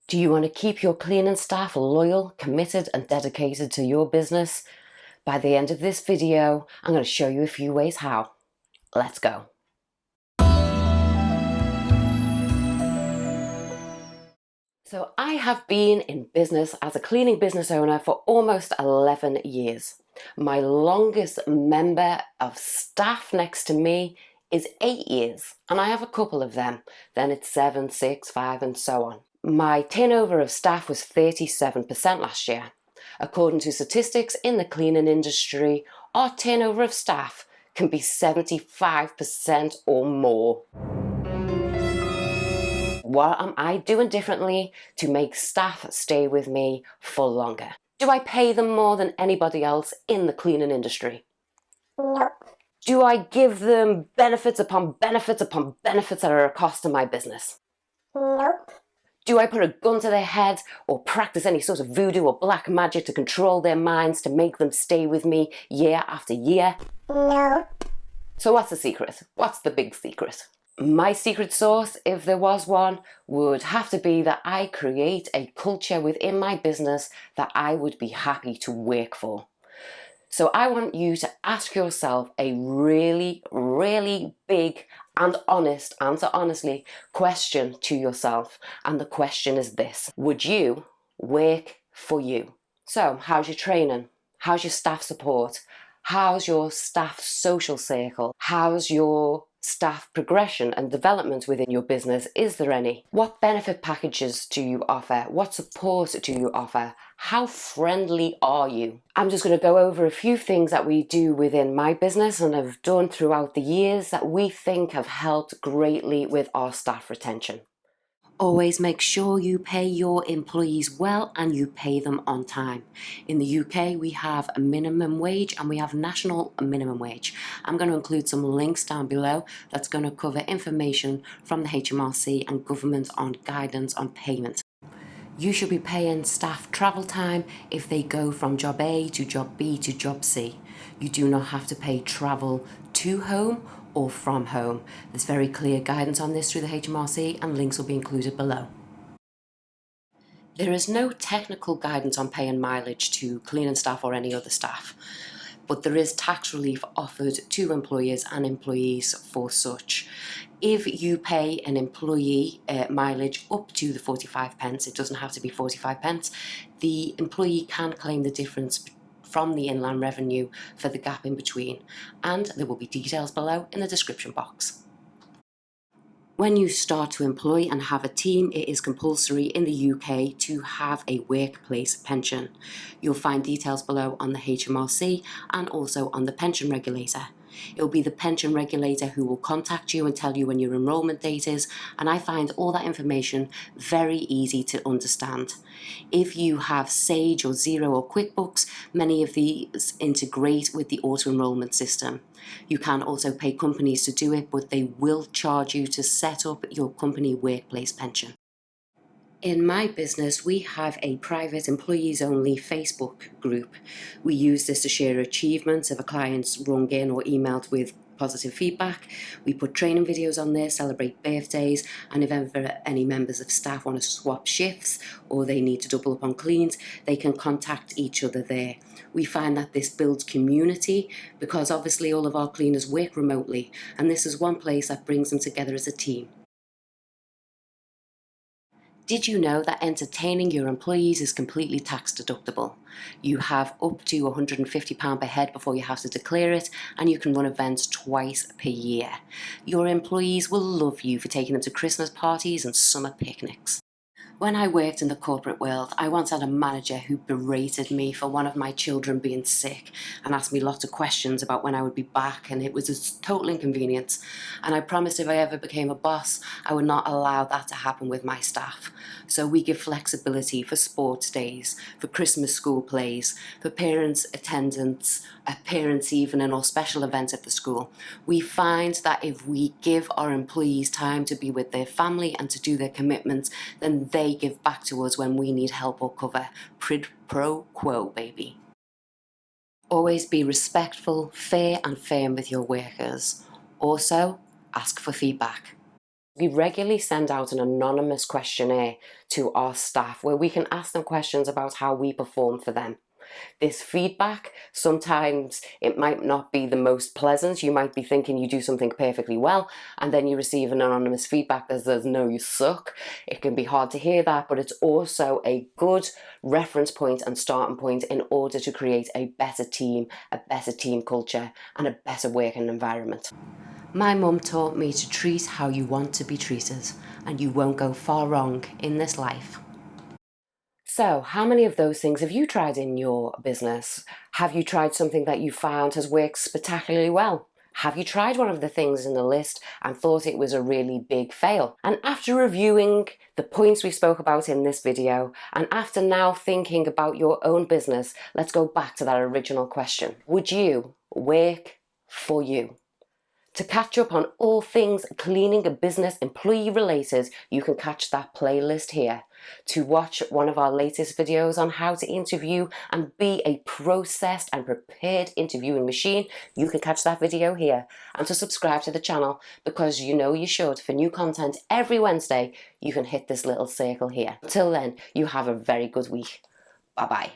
Do you want to keep your cleaning staff loyal, committed and dedicated to your business? By the end of this video, I'm going to show you a few ways how. Let's go. So I have been in business as a cleaning business owner for almost 11 years. My longest member of staff next to me is 8 years, and I have a couple of them. Then it's 7, 6, 5 and so on. My turnover of staff was 37% last year. According to statistics in the cleaning industry, our turnover of staff can be 75% or more. What am I doing differently to make staff stay with me for longer? Do I pay them more than anybody else in the cleaning industry? Nope. Do I give them benefits upon benefits upon benefits that are a cost to my business? Nope. Do I put a gun to their head or practice any sort of voodoo or black magic to control their minds to make them stay with me year after year? No. So what's the secret? What's the big secret? My secret sauce, if there was one, would have to be that I create a culture within my business that I would be happy to work for. So I want you to ask yourself a really, really big and answer honestly question to yourself. And the question is this: would you work for you? So how's your training? How's your staff support? How's your staff social circle? How's your staff progression and development within your business? Is there any? What benefit packages do you offer? What support do you offer? How friendly are you? I'm just going to go over a few things that we do within my business and have done throughout the years that we think have helped greatly with our staff retention. Always make sure you pay your employees well and you pay them on time. In the UK, we have a minimum wage and we have national minimum wage. I'm going to include some links down below that's going to cover information from the HMRC and government on guidance on payment. You should be paying staff travel time if they go from job A to job B to job C. You do not have to pay travel to home or from home. There's very clear guidance on this through the HMRC and links will be included below. There is no technical guidance on paying mileage to cleaning staff or any other staff, but there is tax relief offered to employers and employees for such. If you pay an employee mileage up to the 45 pence, it doesn't have to be 45 pence, the employee can claim the difference from the inland revenue for the gap in between, and there will be details below in the description box. When you start to employ and have a team, it is compulsory in the UK to have a workplace pension. You'll find details below on the HMRC and also on the pension regulator. It will be the pension regulator who will contact you and tell you when your enrolment date is, and I find all that information very easy to understand. If you have Sage or Xero or QuickBooks, many of these integrate with the auto-enrollment system. You can also pay companies to do it, but they will charge you to set up your company workplace pension. In my business, we have a private employees only Facebook group. We use this to share achievements if a client's rung in or emailed with positive feedback. We put training videos on there, celebrate birthdays, and if ever any members of staff want to swap shifts or they need to double up on cleans, they can contact each other there. We find that this builds community because obviously all of our cleaners work remotely, and this is one place that brings them together as a team. Did you know that entertaining your employees is completely tax deductible? You have up to £150 per head before you have to declare it, and you can run events twice per year. Your employees will love you for taking them to Christmas parties and summer picnics. When I worked in the corporate world, I once had a manager who berated me for one of my children being sick and asked me lots of questions about when I would be back, and it was a total inconvenience. And I promised if I ever became a boss, I would not allow that to happen with my staff. So we give flexibility for sports days, for Christmas school plays, for parents' attendance, a parents' evening or special events at the school. We find that if we give our employees time to be with their family and to do their commitments, then they give back to us when we need help or cover. Quid pro quo, baby. Always be respectful, fair and firm with your workers. Also, ask for feedback. We regularly send out an anonymous questionnaire to our staff where we can ask them questions about how we perform for them. This feedback, sometimes it might not be the most pleasant. You might be thinking you do something perfectly well, and then you receive an anonymous feedback that says, no, you suck. It can be hard to hear that, but it's also a good reference point and starting point in order to create a better team culture, and a better working environment. My mum taught me to treat how you want to be treated, and you won't go far wrong in this life. So, how many of those things have you tried in your business? Have you tried something that you found has worked spectacularly well? Have you tried one of the things in the list and thought it was a really big fail? And after reviewing the points we spoke about in this video, and after now thinking about your own business, let's go back to that original question. Would you work for you? To catch up on all things cleaning a business employee related, you can catch that playlist here. To watch one of our latest videos on how to interview and be a processed and prepared interviewing machine, you can catch that video here. And to subscribe to the channel, because you know you should, for new content every Wednesday, you can hit this little circle here. Until then, you have a very good week. Bye bye.